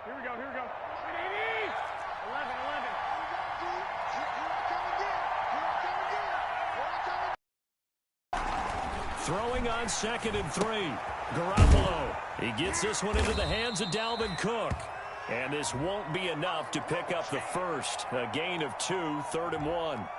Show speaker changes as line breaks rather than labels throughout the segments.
Here we go. 11.
Throwing on 2nd and 3. Garoppolo. He gets this one into the hands of Dalvin Cook. And this won't be enough to pick up the first. A gain of 2, 3rd and 1.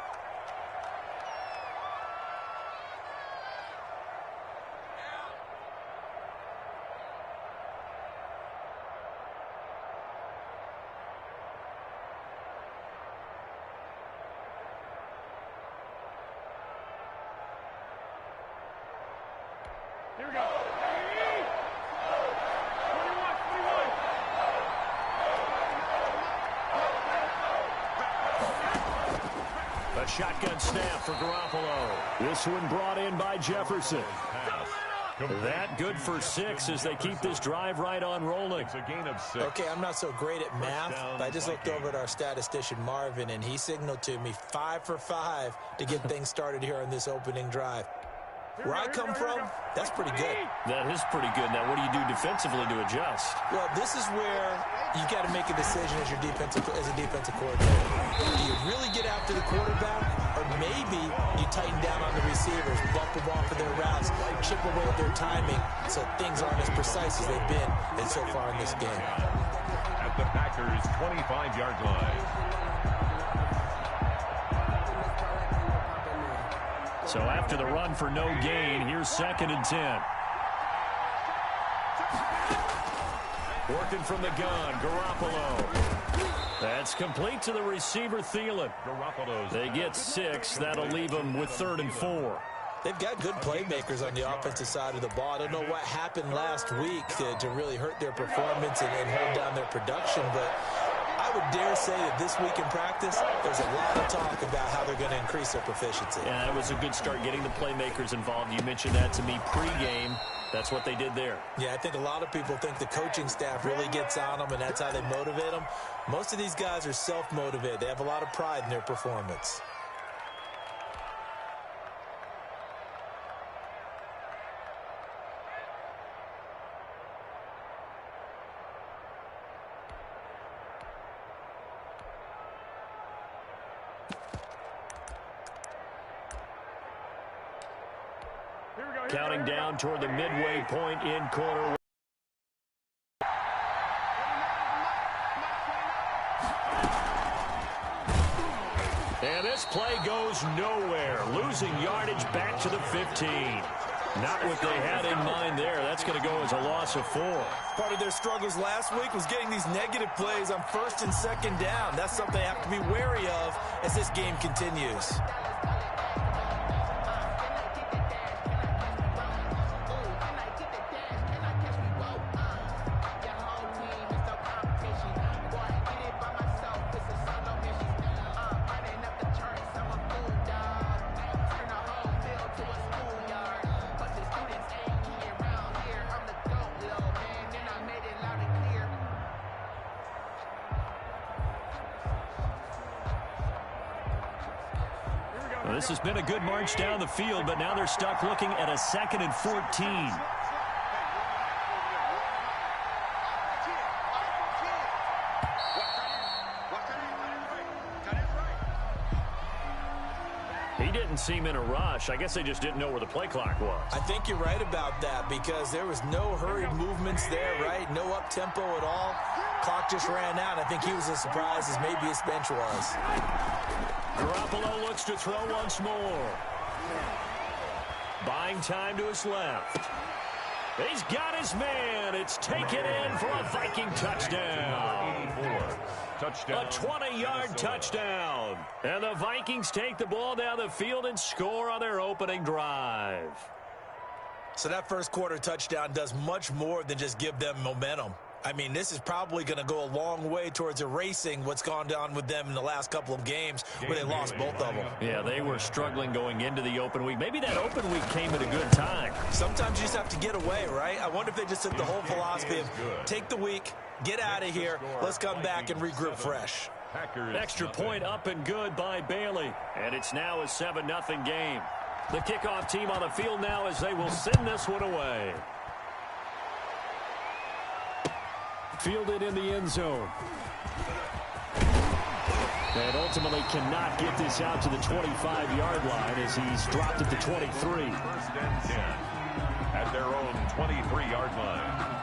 Here we go. 21.
A shotgun snap for Garoppolo. This one brought in by Jefferson. That good for 6 as they keep this drive right on rolling.
It's a gain of 6.
Okay, I'm not so great at math, but I just looked over at our statistician, Marvin, and he signaled to me 5 for 5 to get things started here on this opening drive. Where I come from, that's pretty good.
That is pretty good. Now, what do you do defensively to adjust?
Well, this is where you got to make a decision as a defensive coordinator. Do you really get after the quarterback, or maybe you tighten down on the receivers, bump them off of their routes, chip away at their timing, so things aren't as precise as they've been so far in this game.
At the Packers' 25-yard line.
So after the run for no gain, here's 2nd and 10. Working from the gun, Garoppolo. That's complete to the receiver, Thielen. They get 6. That'll leave them with 3rd and 4.
They've got good playmakers on the offensive side of the ball. I don't know what happened last week to really hurt their performance and hold down their production, but I would dare say that this week in practice, there's a lot of talk about how they're going to increase their proficiency.
Yeah, it was a good start getting the playmakers involved. You mentioned that to me pregame. That's what they did there.
Yeah, I think a lot of people think the coaching staff really gets on them, and that's how they motivate them. Most of these guys are self-motivated. They have a lot of pride in their performance.
Counting down toward the midway point in quarter. And this play goes nowhere. Losing yardage back to the 15. Not what they had in mind there. That's going to go as a loss of 4.
Part of their struggles last week was getting these negative plays on 1st and 2nd down. That's something they have to be wary of as this game continues.
Well, this has been a good march down the field, but now they're stuck looking at a 2nd and 14. He didn't seem in a rush. I guess they just didn't know where the play clock was.
I think you're right about that because there was no hurried movements there, right? No up-tempo at all. Clock just ran out. I think he was as surprised as maybe his bench was.
Garoppolo looks to throw once more. Buying time to his left. He's got his man. It's taken in for a Viking touchdown.
84. Touchdown.
A 20-yard touchdown. And the Vikings take the ball down the field and score on their opening drive.
So that first quarter touchdown does much more than just give them momentum. I mean, this is probably going to go a long way towards erasing what's gone down with them in the last couple of games where they lost both of them.
Yeah, they were struggling going into the open week. Maybe that open week came at a good time.
Sometimes you just have to get away, right? I wonder if they just took the whole philosophy of take the week, get out of here, let's come back and regroup fresh.
Extra point up and good by Bailey. And it's now a 7-0 game. The kickoff team on the field now as they will send this one away. Fielded in the end zone. And ultimately cannot get this out to the 25-yard line as he's dropped at the 23.
First and 10 at their own 23-yard line.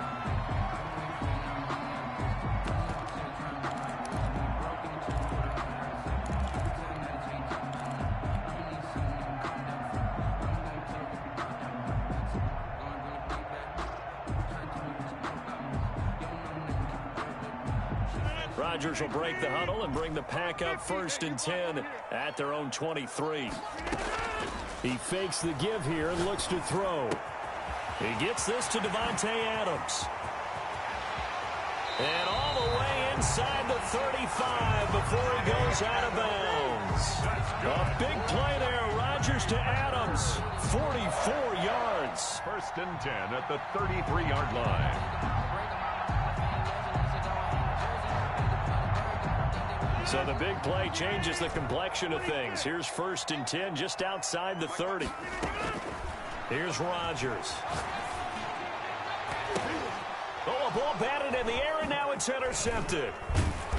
Rodgers will break the huddle and bring the pack up first and 10 at their own 23. He fakes the give here and looks to throw. He gets this to Davante Adams. And all the way inside the 35 before he goes out of bounds. A big play there. Rodgers to Adams. 44 yards.
First and 10 at the 33-yard line.
So the big play changes the complexion of things. Here's first and 10 just outside the 30. Here's Rodgers. Oh, a ball batted in the air, and now it's intercepted.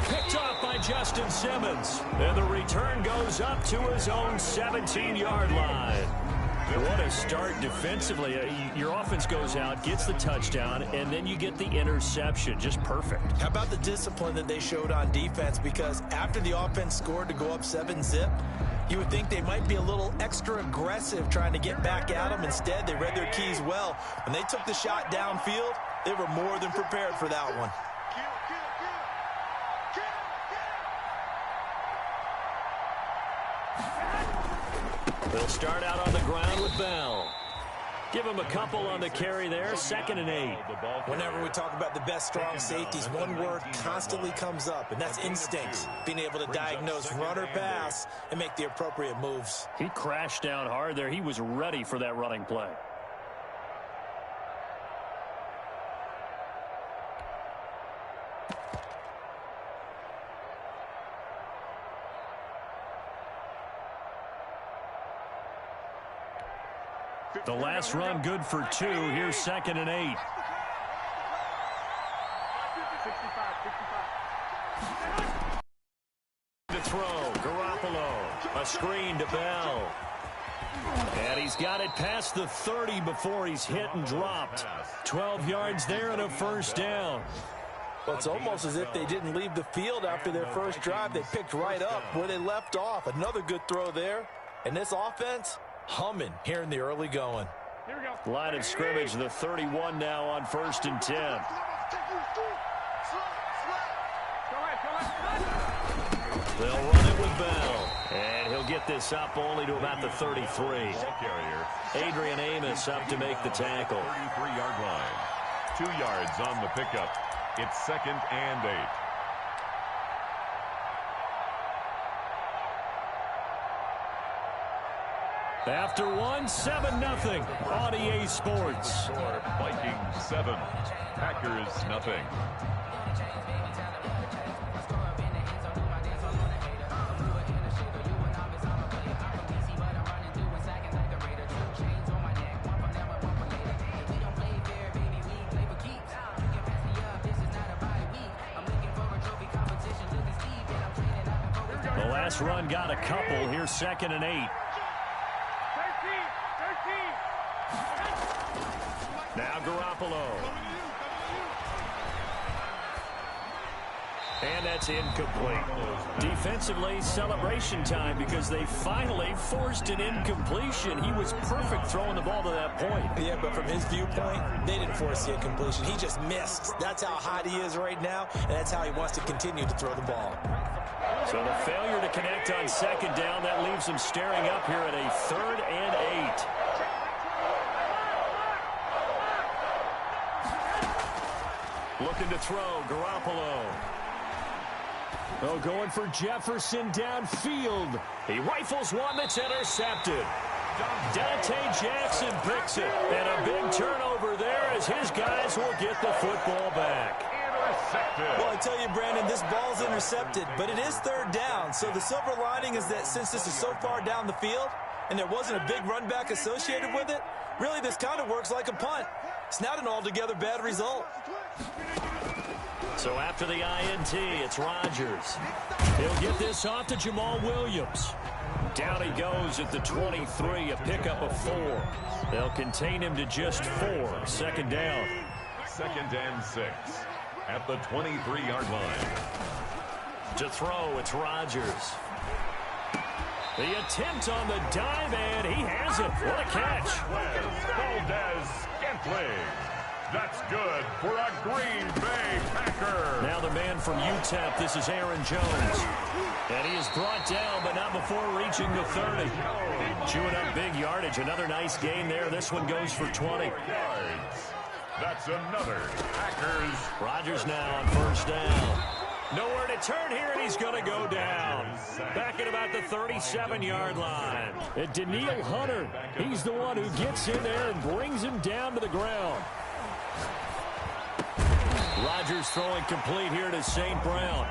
Picked off by Justin Simmons. And the return goes up to his own 17-yard line. What a start defensively. Your offense goes out, gets the touchdown, and then you get the interception. Just perfect.
How about the discipline that they showed on defense? Because after the offense scored to go up 7-zip, you would think they might be a little extra aggressive trying to get back at them. Instead, they read their keys well. When they took the shot downfield, they were more than prepared for that one.
They'll start out on the ground with Bell. Give him a couple on the carry there, 2nd and 8.
Whenever we talk about the best strong safeties, one word constantly comes up, and that's instinct. Being able to diagnose run or pass and make the appropriate moves.
He crashed down hard there. He was ready for that running play. The last run good for 2. Here's 2nd and 8. To throw, Garoppolo. A screen to Bell. And he's got it past the 30 before he's hit and dropped. 12 yards there and a first down.
Well, it's almost as if they didn't leave the field after their first drive. They picked right up where they left off. Another good throw there. And this offense, humming here in the early going.
Line of scrimmage, the 31 now on 1st and 10. They'll run it with Bell. And he'll get this up only to about the 33. Adrian Amos up to make the tackle.
33-yard line. 2 yards on the pickup. It's 2nd and 8.
After 7-0 on EA Sports.
Vikings 7, Packers nothing.
The last run got a couple. Here's 2nd and 8. Now Garoppolo. And that's incomplete. Defensively, celebration time because they finally forced an incompletion. He was perfect throwing the ball to that point.
Yeah, but from his viewpoint, they didn't force the incompletion. He just missed. That's how hot he is right now, and that's how he wants to continue to throw the ball.
So the failure to connect on 2nd down, that leaves him staring up here at a 3rd and 8. Looking to throw, Garoppolo. Oh, going for Jefferson downfield. He rifles one that's intercepted. Dante Jackson picks it. And a big turnover there as his guys will get the football back.
Well, I tell you, Brandon, this ball's intercepted, but it is 3rd down. So the silver lining is that since this is so far down the field and there wasn't a big run back associated with it, really this kind of works like a punt. It's not an altogether bad result.
So after the INT, it's Rodgers. He'll get this off to Jamal Williams. Down he goes at the 23, a pickup of 4. They'll contain him to just 4. Second down.
2nd and 6 at the 23-yard line.
To throw, it's Rodgers. The attempt on the dive, and he has it. What a catch.
Valdez-Scantling. That's good for a Green Bay Packer.
Now the man from UTEP, this is Aaron Jones. And he is brought down, but not before reaching the 30. Chewing up big yardage. Another nice gain there. This one goes for 20.
Yards. That's another Packers.
Rodgers now on first down. Nowhere to turn here, and he's going to go down. Back at about the 37-yard line. And Daniil Hunter, he's the one who gets in there and brings him down to the ground. Rodgers throwing complete here to St. Brown.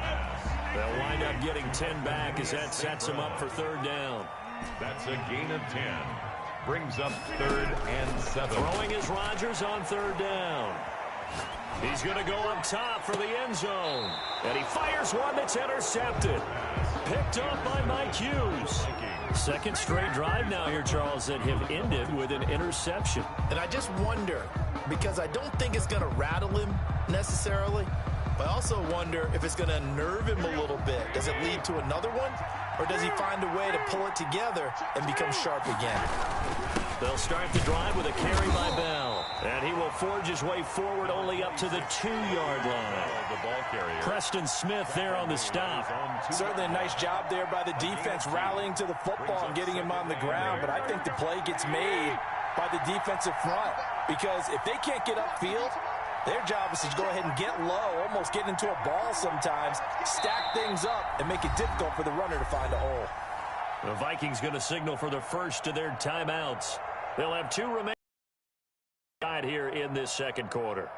They'll wind up getting 10 back as that sets him up for 3rd down.
That's a gain of 10. Brings up 3rd and 7.
Throwing is Rodgers on 3rd down. He's going to go up top for the end zone. And he fires one that's intercepted. Picked up by Mike Hughes. Second straight drive now here, Charles, that have ended with an interception.
And I just wonder, because I don't think it's going to rattle him necessarily, but I also wonder if it's going to unnerve him a little bit. Does it lead to another one? Or does he find a way to pull it together and become sharp again?
They'll start the drive with a carry by Bell. And he will forge his way forward only up to the 2-yard line.
The ball carrier.
Preston Smith there on the stop.
Certainly a nice job there by the defense rallying to the football and getting him on the ground. But I think the play gets made by the defensive front. Because if they can't get upfield, their job is to go ahead and get low, almost get into a ball sometimes, stack things up, and make it difficult for the runner to find a hole.
The Vikings going to signal for the first of their timeouts. They'll have 2 remaining here in this second quarter.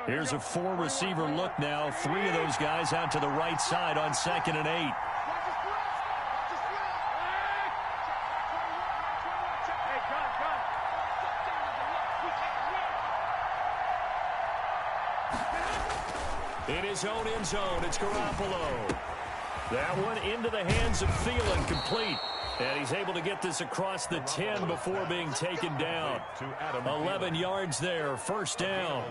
Here's a 4-receiver look now. 3 of those guys out to the right side on 2nd and 8. In his own end zone, it's Garoppolo. That one into the hands of Thielen, complete. And he's able to get this across the 10 before being taken down. 11 yards there, first down.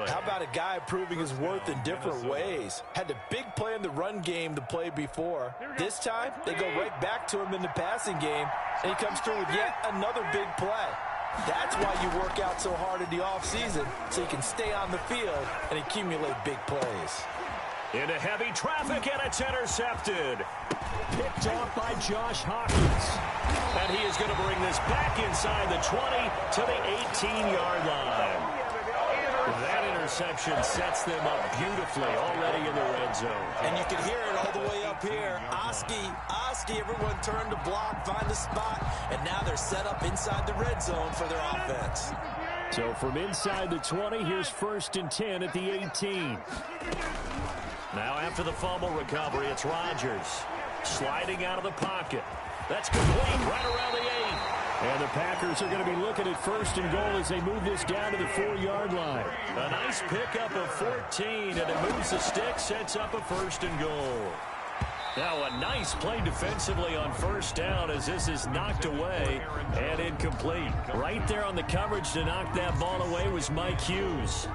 How about a guy proving his worth in different ways? Had a big play in the run game the play before. This time, they go right back to him in the passing game, and he comes through with yet another big play. That's why you work out so hard in the offseason, so you can stay on the field and accumulate big plays.
Into heavy traffic, and it's intercepted. Picked off by Josh Hawkins. And he is going to bring this back inside the 20 to the 18-yard line. That interception sets them up beautifully already in the red zone.
And you can hear it all the way up here. Oski, everyone turned to block, find the spot, and now they're set up inside the red zone for their offense.
So from inside the 20, here's 1st and 10 at the 18. Now after the fumble recovery, it's Rodgers sliding out of the pocket. That's complete right around the 8. And the Packers are going to be looking at 1st and goal as they move this down to the 4-yard line. A nice pickup of 14, and it moves the stick, sets up a 1st and goal. Now a nice play defensively on 1st down as this is knocked away and incomplete. Right there on the coverage to knock that ball away was Mike Hughes.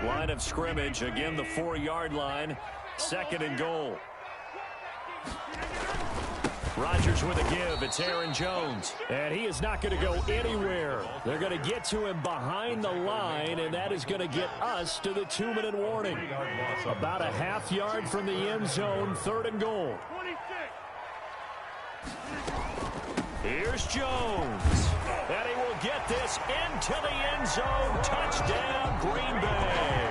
Line of scrimmage, again the 4-yard line, 2nd and goal. Rodgers with a give. It's Aaron Jones. And he is not going to go anywhere. They're going to get to him behind the line, and that is going to get us to the 2-minute warning. About a half yard from the end zone, 3rd and goal. Here's Jones. And he will get this into the end zone. Touchdown, Green Bay.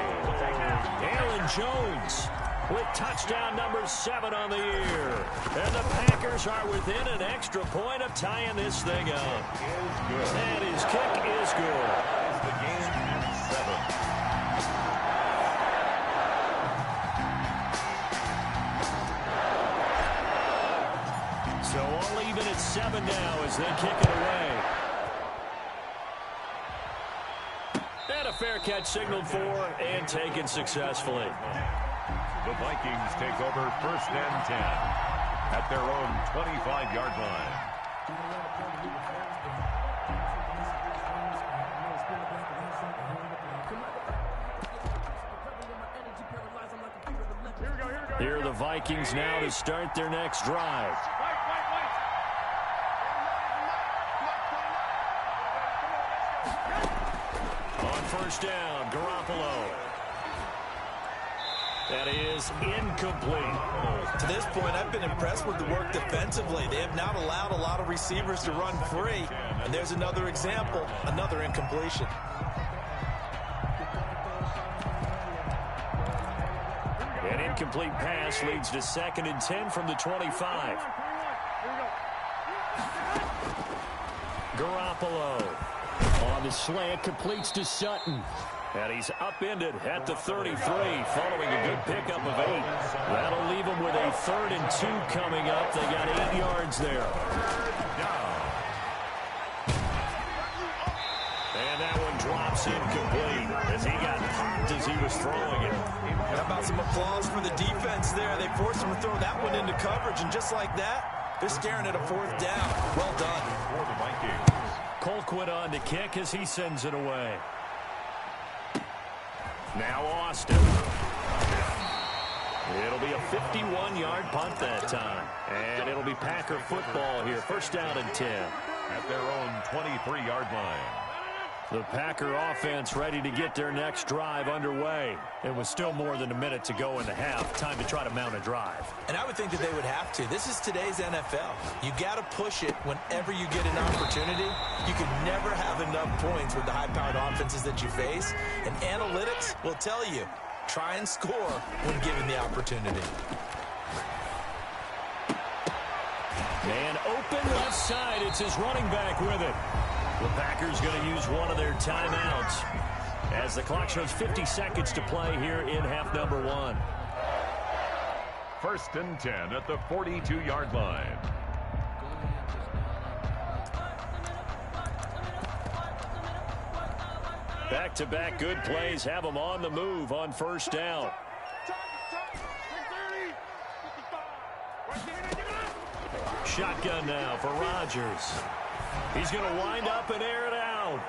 Aaron Jones with touchdown number 7 on the year. And the Packers are within an extra point of tying this thing up. And his kick is good.
The game at 7.
So all even at 7 now as they kick it away. And a fair catch signaled for and taken successfully.
The Vikings take over 1st and 10 at their own 25-yard line.
Here are the Vikings now to start their next drive. On 1st down, Garoppolo. That is incomplete.
To this point, I've been impressed with the work defensively. They have not allowed a lot of receivers to run free. And there's another example, another incompletion.
An incomplete pass leads to 2nd and 10 from the 25. Garoppolo on the slant, completes to Sutton. And he's upended at the 33 following a good pickup of 8. That'll leave him with a 3rd and 2 coming up. They got 8 yards there. And that one drops incomplete as he got popped as he was throwing it.
How about some applause for the defense there? They forced him to throw that one into coverage, and just like that, they're staring at a 4th down. Well done.
For the Vikings.
Colquitt on to kick as he sends it away. Now Austin. It'll be a 51-yard punt that time. And it'll be Packer football here. 1st down and 10.
At their own 23-yard line.
The Packer offense ready to get their next drive underway. It was still more than a minute to go in the half. Time to try to mount a drive.
And I would think that they would have to. This is today's NFL. You got to push it whenever you get an opportunity. You can never have enough points with the high-powered offenses that you face. And analytics will tell you, try and score when given the opportunity.
Man open left side. It's his running back with it. The Packers going to use one of their timeouts as the clock shows 50 seconds to play here in half number 1.
1st and 10 at the 42-yard line.
Back-to-back good plays have them on the move on 1st down. Shotgun now for Rodgers. He's going to wind up and air it out.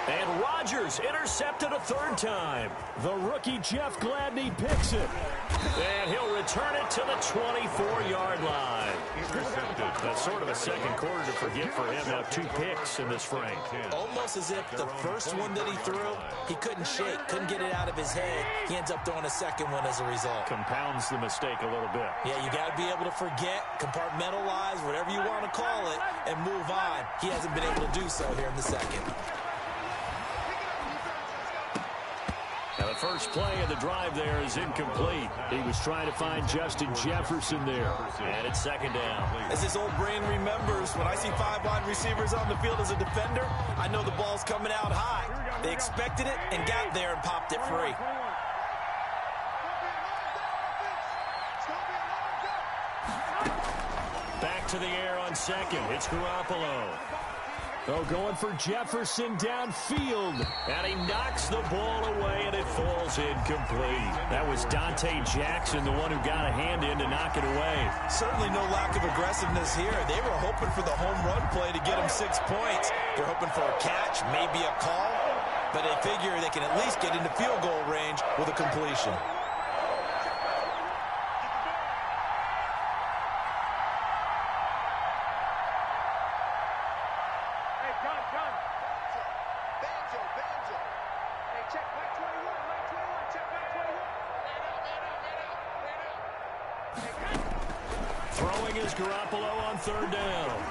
And Rodgers intercepted a 3rd time. The rookie Jeff Gladney picks it. And he'll return it to the 24-yard line.
Intercepted.
That's sort of a second quarter to forget for him. Now 2 picks in this frame.
Almost as if the first one that he threw, he couldn't shake, couldn't get it out of his head. He ends up throwing a second one as a result.
Compounds the mistake a little bit.
Yeah, you got to be able to forget, compartmentalize, whatever you want to call it, and move on. He hasn't been able to do so here in the second.
Now the first play of the drive there is incomplete. He was trying to find Justin Jefferson there. And it's 2nd down.
As his old brain remembers, when I see 5 wide receivers on the field as a defender, I know the ball's coming out high. They expected it and got there and popped it free.
Back to the air on 2nd. It's Garoppolo. Oh, going for Jefferson downfield. And he knocks the ball away, and it falls incomplete. That was Dante Jackson, the one who got a hand in to knock it away.
Certainly no lack of aggressiveness here. They were hoping for the home run play to get them 6 points. They're hoping for a catch, maybe a call. But they figure they can at least get into field goal range with a completion.
Throwing is Garoppolo on 3rd down.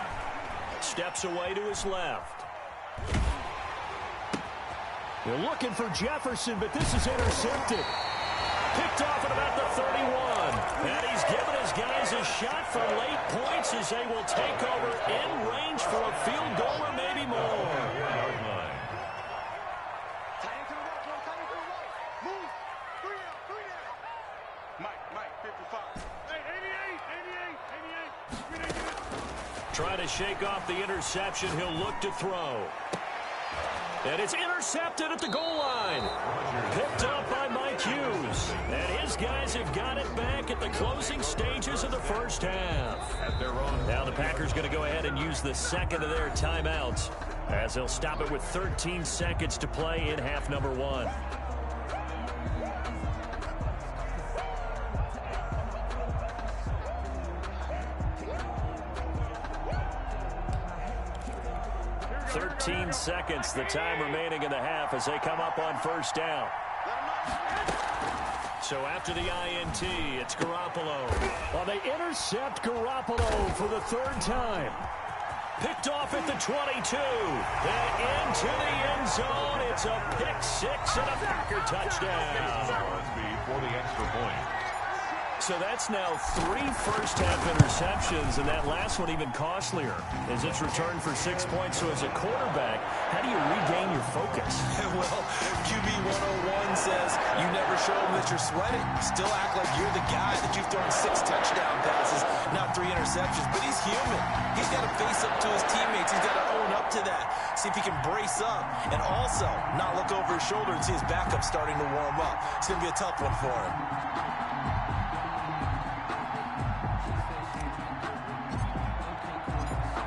Steps away to his left. They're looking for Jefferson, but this is intercepted. Picked off at about the 31. And he's given his guys a shot for late points as they will take over in range for a field goal or maybe more.
Mike, 55. Hey, 88.
Trying to shake off the interception. He'll look to throw. And it's intercepted at the goal line. Picked up by Mike Hughes. And his guys have got it back at the closing stages of the first half. Now the Packers going to go ahead and use the second of their timeouts, as they'll stop it with 13 seconds to play in half number 1. Seconds, the time remaining in the half as they come up on first down. So after the INT, it's Garoppolo. Well, they intercept Garoppolo for the third time. Picked off at the 22. And into the end zone. It's a pick six and a Packer touchdown.
For the extra point.
So that's now 3 first-half interceptions, and that last one even costlier as it's returned for 6 points. So as a quarterback, how do you regain your focus?
Well, QB 101 says you never show them that you're sweating. Still act like you're the guy that you've thrown 6 touchdown passes, not 3 interceptions. But he's human. He's got to face up to his teammates. He's got to own up to that. See if he can brace up and also not look over his shoulder and see his backup starting to warm up. It's going to be a tough one for him.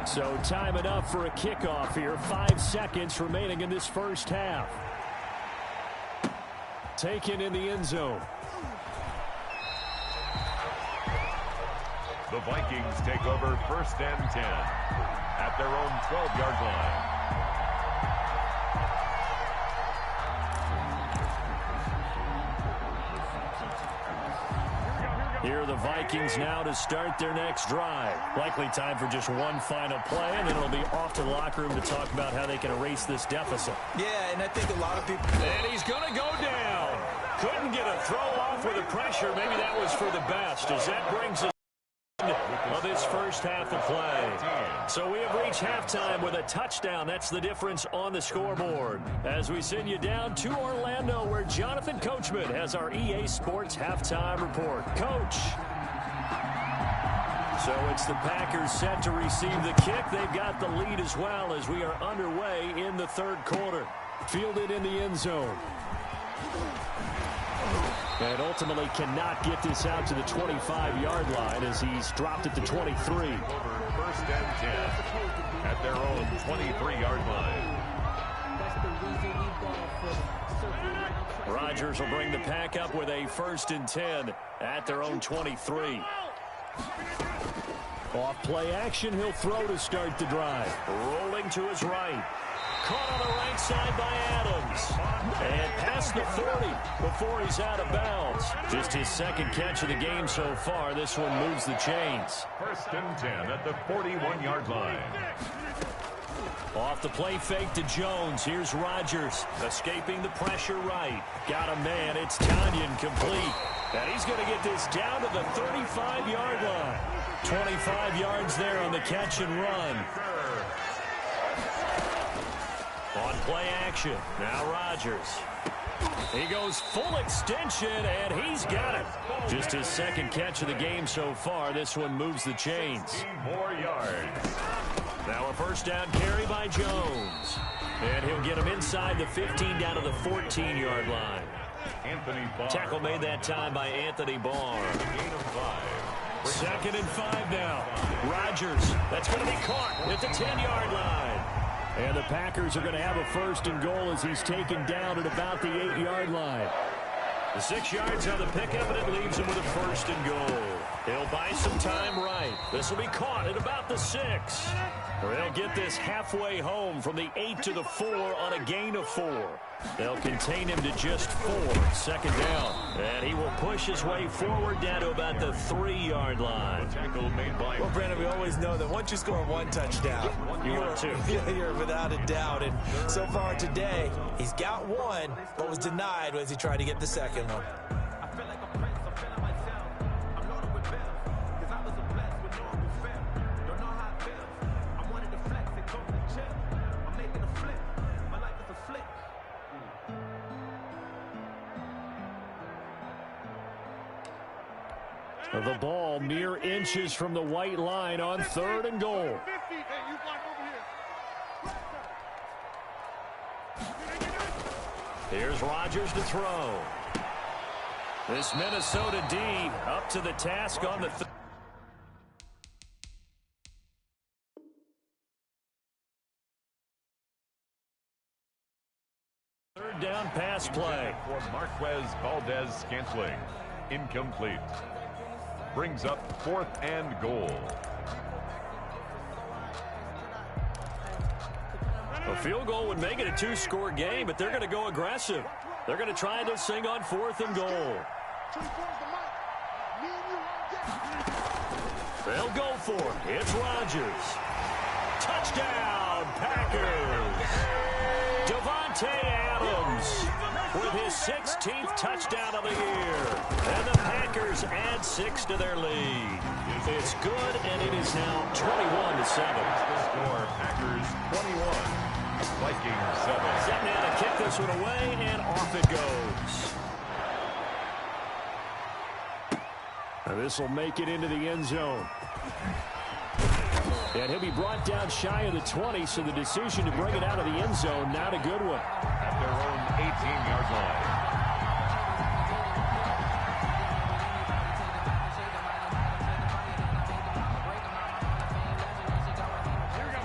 So time enough for a kickoff here. 5 seconds remaining in this first half. Taken in the end zone.
The Vikings take over first and 10 at their own 12-yard line.
Here are the Vikings now to start their next drive. Likely time for just one final play, and then it'll be off to the locker room to talk about how they can erase this deficit.
Yeah, and I think a lot of people...
And he's going to go down. Couldn't get a throw off with the pressure. Maybe that was for the best, as that brings us of this first half of play. So we have reached halftime with a touchdown. That's the difference on the scoreboard. As we send you down to Orlando, where Jonathan Coachman has our EA Sports halftime report. Coach. So it's the Packers set to receive the kick. They've got the lead as well as we are underway in the third quarter. Fielded in the end zone. And ultimately cannot get this out to the 25-yard line as he's dropped it to 23.
Over first and 10 at their own 23-yard line.
Rodgers will bring the pack up with a first and 10 at their own 23. Off play action, he'll throw to start the drive. Rolling to his right. Caught on the right side by Adams. And past the 40 before he's out of bounds. Just his second catch of the game so far. This one moves the chains.
First and 10 at the 41-yard line.
Off the play fake to Jones. Here's Rodgers escaping the pressure right. Got a man. It's Tanyan complete. And he's going to get this down to the 35-yard line. 25 yards there on the catch and run. On play action. Now Rodgers. He goes full extension, and he's got it. Just his second catch of the game so far. This one moves the chains.
15 more yards.
Now a first down carry by Jones. And he'll get him inside the 15 down to the 14-yard line.
Anthony Barr.
Tackle made that time by Anthony Barr.
Gain of 5.
Second and 5 now. Rodgers. That's going to be caught at the 10-yard line. And the Packers are going to have a first and goal as he's taken down at about the 8-yard line. The 6 yards on the pickup, and it leaves him with a first and goal. He'll buy some time right. This will be caught at about the 6. They'll get this halfway home from the 8 to the 4 on a gain of 4. They'll contain him to just 4. Second down. And he will push his way forward down to about the 3-yard line.
Tackle made by...
Well, Brandon, we always know that once you score 1 touchdown,
You are too.
You're without a doubt. And so far today, he's got 1, but was denied as he tried to get the second one.
The ball mere inches from the white line on 3rd and goal. Here's Rodgers to throw. This Minnesota D up to the task on the third down pass play.
For Marquez Valdez-Scantling. Incomplete. Brings up 4th and goal.
A field goal would make it a 2-score game, but they're going to go aggressive. They're going to try this thing on 4th and goal. They'll go for it. It's Rodgers. Touchdown, Packers. Devontae Adams with his 16th touchdown of the year. And the Packers add 6 to their lead. It's good, and it is now 21-7.
The score, Packers 21, Vikings 7.
Set now to kick this one away, and off it goes. And this will make it into the end zone. And he'll be brought down shy of the 20, so the decision to bring it out of the end zone, not a good one.
At their own 18-yard line.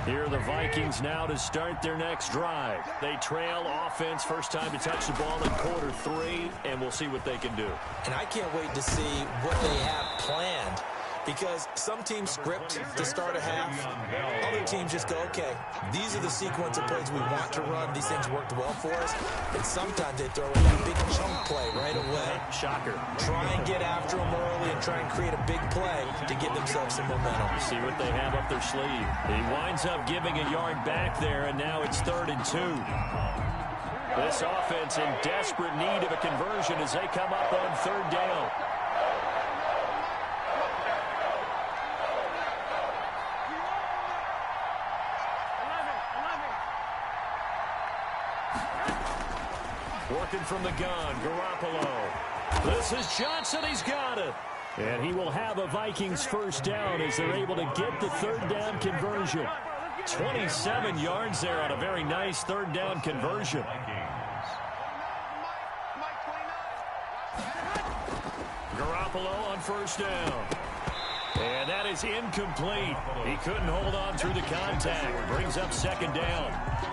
Here are the Vikings now to start their next drive. They trail offense, first time to touch the ball in quarter 3, and we'll see what they can do.
And I can't wait to see what they have planned, because some teams script to start a half. Other teams just go, okay, these are the sequence of plays we want to run. These things worked well for us. And sometimes they throw in that big chunk play right away.
Shocker.
Try and get after them early and try and create a big play to give themselves some momentum.
See what they have up their sleeve. He winds up giving a yard back there, and now it's 3rd and 2. This offense in desperate need of a conversion as they come up on 3rd down. Working from the gun, Garoppolo. This is Johnson. He's got it. And he will have a Vikings first down as they're able to get the 3rd down conversion. 27 yards there on a very nice 3rd down conversion. Garoppolo on first down. And that is incomplete. He couldn't hold on through the contact. Brings up 2nd down.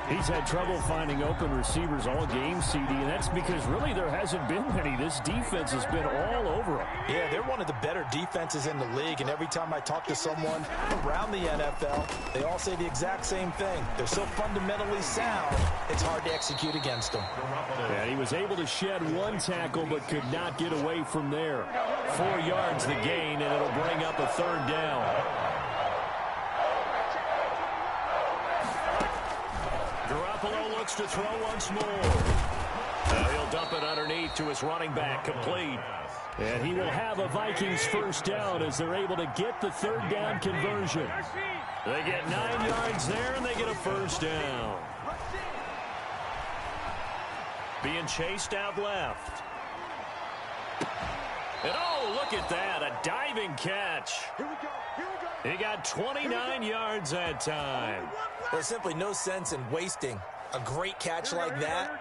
He's had trouble finding open receivers all game, CD, and that's because really there hasn't been many. This defense has been all over him.
Yeah, they're one of the better defenses in the league, and every time I talk to someone around the NFL, they all say the exact same thing. They're so fundamentally sound, it's hard to execute against them.
And he was able to shed 1 tackle but could not get away from there. 4 yards the gain, and it'll bring up a 3rd down. Garoppolo looks to throw once more. He'll dump it underneath to his running back, complete. And he will have a Vikings first down as they're able to get the 3rd down conversion. They get 9 yards there, and they get a first down. Being chased out left. And oh, look at that, a diving catch. He got 29 yards that time.
There's simply no sense in wasting a great catch like that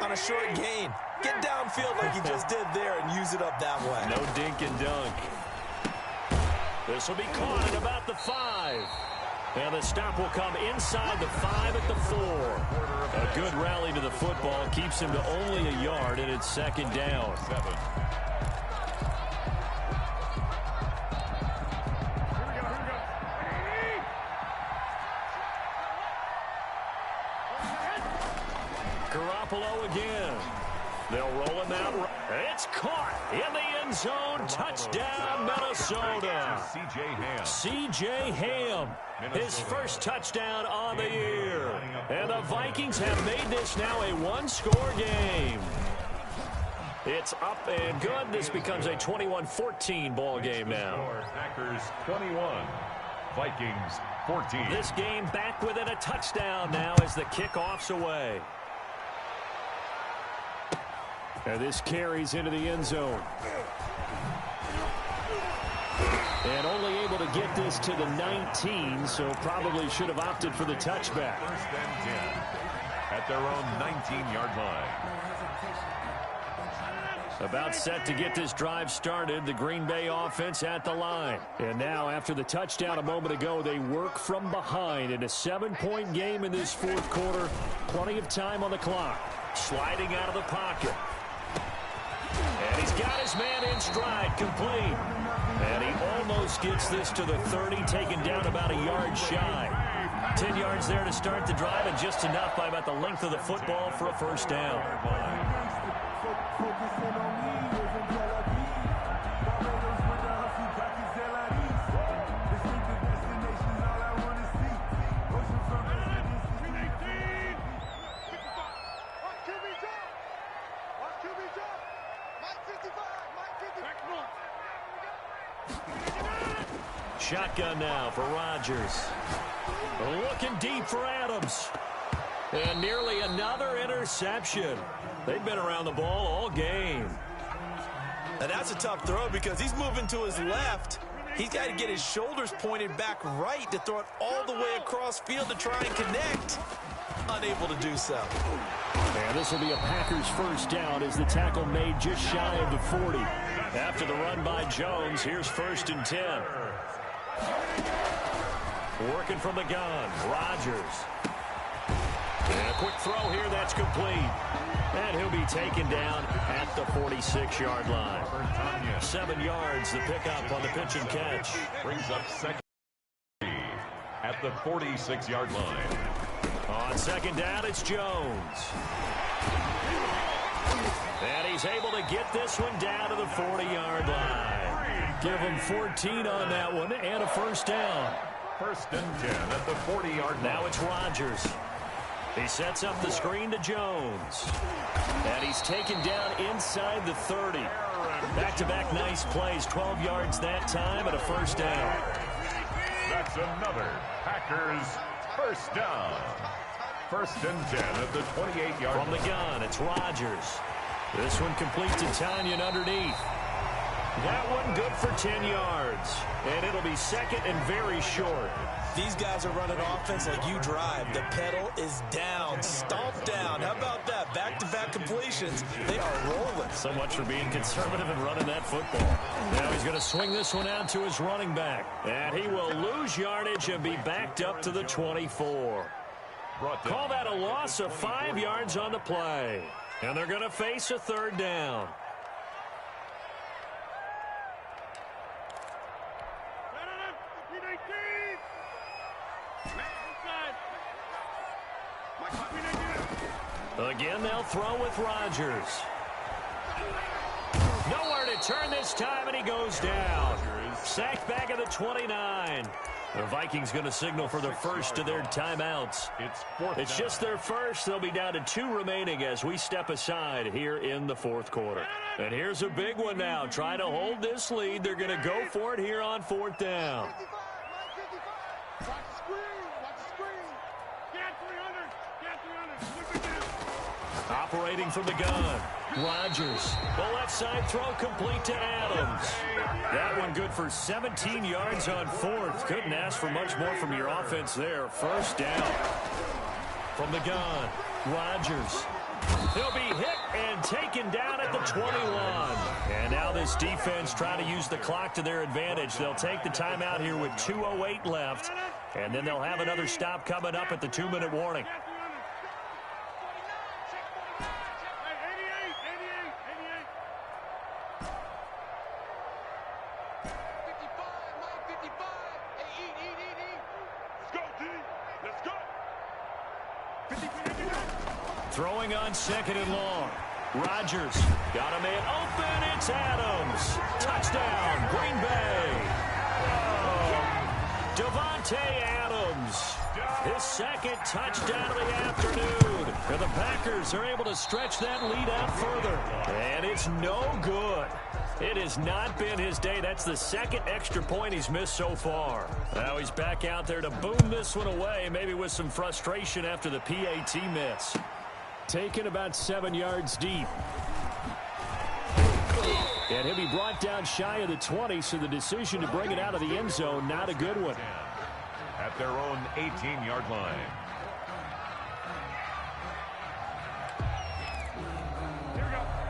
on a short gain. Get downfield like he just did there and use it up that way.
No dink and dunk. This will be caught at about the 5. And the stop will come inside the 5 at the 4. A good rally to the football keeps him to only a yard, and it's 2nd down.
7.
Garoppolo again. They'll roll him out. It's caught in the end zone. Touchdown, Minnesota.
C.J. Ham.
C.J. Ham, his first touchdown on the year. And the Vikings have made this now a 1-score game. It's up and good. This becomes a 21-14 ball game now.
Packers 21, Vikings 14.
This game back within a touchdown now as the kickoff's away. And this carries into the end zone. And only able to get this to the 19, so probably should have opted for the touchback.
First and 10 at their own 19-yard line.
About set to get this drive started, the Green Bay offense at the line. And now, after the touchdown a moment ago, they work from behind in a 7-point game in this fourth quarter. Plenty of time on the clock. Sliding out of the pocket. And he's got his man in stride, complete. And he almost gets this to the 30, taken down about a yard shy. 10 yards there to start the drive, and just enough by about the length of the football for a first down. Shotgun now for Rodgers. Looking deep for Adams. And nearly another interception. They've been around the ball all game.
And that's a tough throw because he's moving to his left. He's got to get his shoulders pointed back right to throw it all the way across field to try and connect. Unable to do so.
And this will be a Packers first down as the tackle made just shy of the 40. After the run by Jones, here's 1st and 10. Working from the gun, Rodgers. And a quick throw here, that's complete. And he'll be taken down at the 46-yard line. 7 yards, the pickup on the pitch and catch.
Brings up second at the 46-yard line.
On second down, it's Jones. And he's able to get this one down to the 40-yard line. Give him 14 on that one and a first down.
1st and 10 at the 40-yard line.
Now it's Rodgers. He sets up the screen to Jones. And he's taken down inside the 30. Back-to-back nice plays. 12 yards that time and a first down.
That's another Packers first down. 1st and 10 at the 28-yard line.
From the gun, it's Rodgers. This one complete to Tanyan underneath. That one good for 10 yards. And it'll be second and very short.
These guys are running offense like you drive. The pedal is down, stomped down. How about that? Back-to-back completions. They are rolling.
So much for being conservative and running that football. Now he's going to swing this one out to his running back. And he will lose yardage and be backed up to the 24. Call that a loss of 5 yards on the play. And they're going to face a third down. Again, they'll throw with Rodgers. Nowhere to turn this time, and he goes down. Sacked back at the 29. The Vikings going to signal for the first of their timeouts. It's just their first. They'll be down to 2 remaining as we step aside here in the fourth quarter. And here's a big one now. Trying to hold this lead. They're going to go for it here on 4th down. Operating from the gun. Rodgers. The left side throw complete to Adams. That one good for 17 yards on 4th. Couldn't ask for much more from your offense there. First down. From the gun. Rodgers. He'll be hit and taken down at the 21. And now this defense trying to use the clock to their advantage. They'll take the timeout here with 2:08 left. And then they'll have another stop coming up at the 2-minute warning. Throwing on 2nd and long. Rodgers got a man open. It's Adams. Touchdown, Green Bay. Devontae Adams. His second touchdown of the afternoon. And the Packers are able to stretch that lead out further. And it's no good. It has not been his day. That's the second extra point he's missed so far. Now he's back out there to boom this one away, maybe with some frustration after the PAT miss. Taken about 7 yards deep. And he'll be brought down shy of the 20, so the decision to bring it out of the end zone, not a good one.
At their own 18-yard line.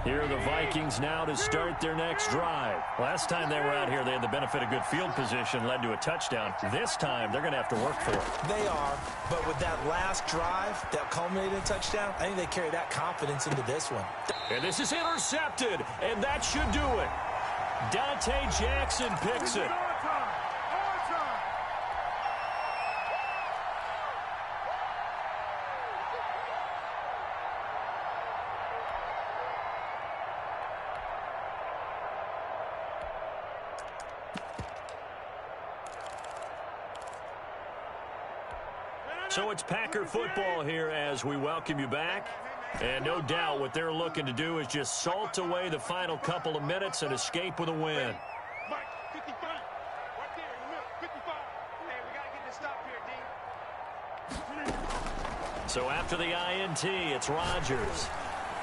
Here are the Vikings now to start their next drive. Last time they were out here, they had the benefit of good field position, led to a touchdown. This time, they're going to have to work for it.
They are, but with that last drive that culminated in a touchdown, I think they carry that confidence into this one.
And this is intercepted, and that should do it. Dante Jackson picks it. So it's Packer football here as we welcome you back. And no doubt what they're looking to do is just salt away the final couple of minutes and escape with a win. So after the INT, it's Rodgers.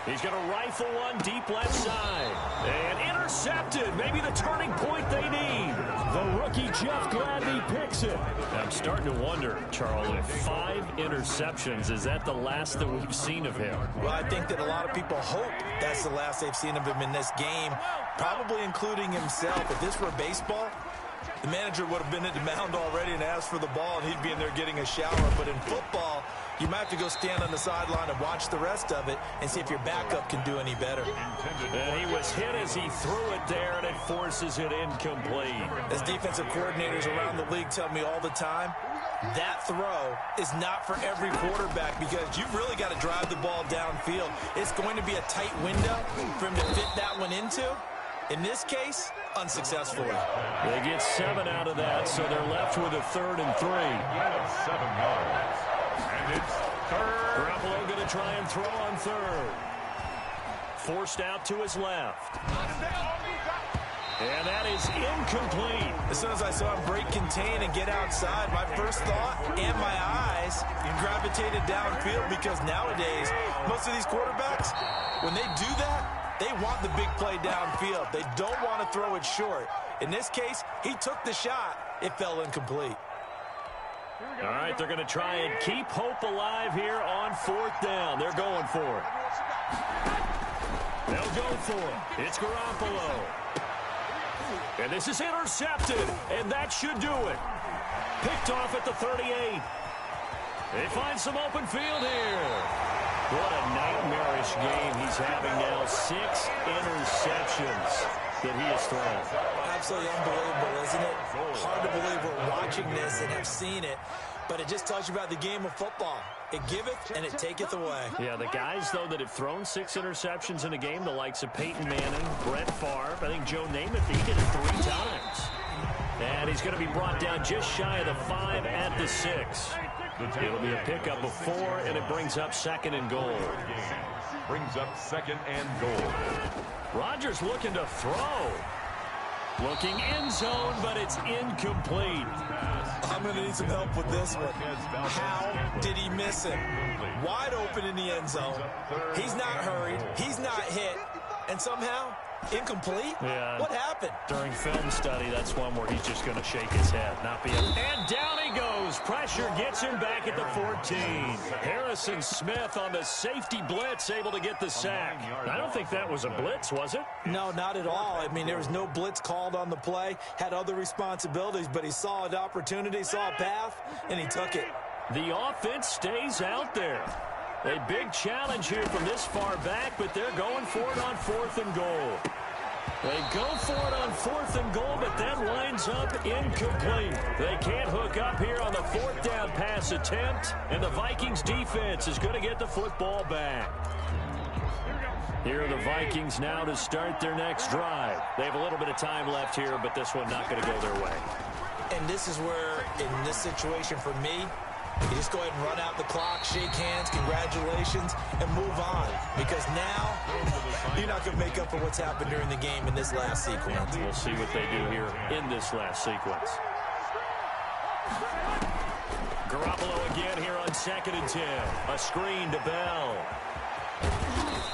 He's going to rifle one deep left side. And intercepted. Maybe the turning point they need. The rookie Jeff Gladney picks it. I'm starting to wonder, Charles, if 5 interceptions, is that the last that we've seen of him?
Well, I think that a lot of people hope that's the last they've seen of him in this game, probably including himself. If this were baseball, the manager would have been at the mound already and asked for the ball, and he'd be in there getting a shower. But in football, you might have to go stand on the sideline and watch the rest of it and see if your backup can do any better.
And he was hit as he threw it there, and it forces it incomplete.
As defensive coordinators around the league tell me all the time, that throw is not for every quarterback because you've really got to drive the ball downfield. It's going to be a tight window for him to fit that one into. In this case, unsuccessfully.
They get 7 out of that, so they're left with a 3rd and 3.
7 yards. And it's 3rd.
Garoppolo going to try and throw on 3rd. Forced out to his left. And that is incomplete.
As soon as I saw him break contain and get outside, my first thought and my eyes gravitated downfield because nowadays, most of these quarterbacks, when they do that, they want the big play downfield. They don't want to throw it short. In this case, he took the shot. It fell incomplete.
All right, they're going to try and keep hope alive here on 4th down. They're going for it. They'll go for it. It's Garoppolo. And this is intercepted, and that should do it. Picked off at the 38. They find some open field here. What a nightmarish game he's having now. 6 interceptions that he has thrown.
Absolutely unbelievable, isn't it? Hard to believe we're watching this and have seen it, but it just tells you about the game of football. It giveth and it taketh away.
Yeah, the guys, though, that have thrown 6 interceptions in a game, the likes of Peyton Manning, Brett Favre, I think Joe Namath, he did it 3 times. And he's going to be brought down just shy of the 5 at the 6. It'll be a pickup of 4, and it brings up 2nd and goal.
Brings up 2nd and goal.
Rodgers looking to throw. Looking end zone, but it's incomplete.
I'm going to need some help with this one. How did he miss him? Wide open in the end zone. He's not hurried. He's not hit. And somehow, incomplete?
Yeah.
What happened?
During film study, that's one where he's just going to shake his head, not be able. And down he goes. Pressure gets him back at the 14. Harrison Smith on the safety blitz, able to get the sack. I don't think that was a blitz, was it?
No, not at all. I mean, there was no blitz called on the play. Had other responsibilities, but he saw an opportunity, saw a path, and he took it.
The offense stays out there. A big challenge here from this far back, but they're going for it on 4th and goal. They go for it on 4th and goal, but that winds up incomplete. They can't hook up here on the 4th down pass attempt, and the Vikings defense is going to get the football back. Here are the Vikings now to start their next drive. They have a little bit of time left here, but this one not going to go their way.
And this is where, in this situation for me, you just go ahead and run out the clock, shake hands, congratulations, and move on. Because now, you're not going to make up for what's happened during the game in this last sequence.
We'll see what they do here in this last sequence. Garoppolo again here on 2nd and 10. A screen to Bell.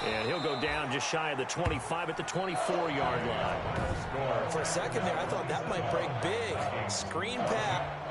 And he'll go down just shy of the 25 at the 24-yard line.
For a second there, I thought that might break big. Screen pass.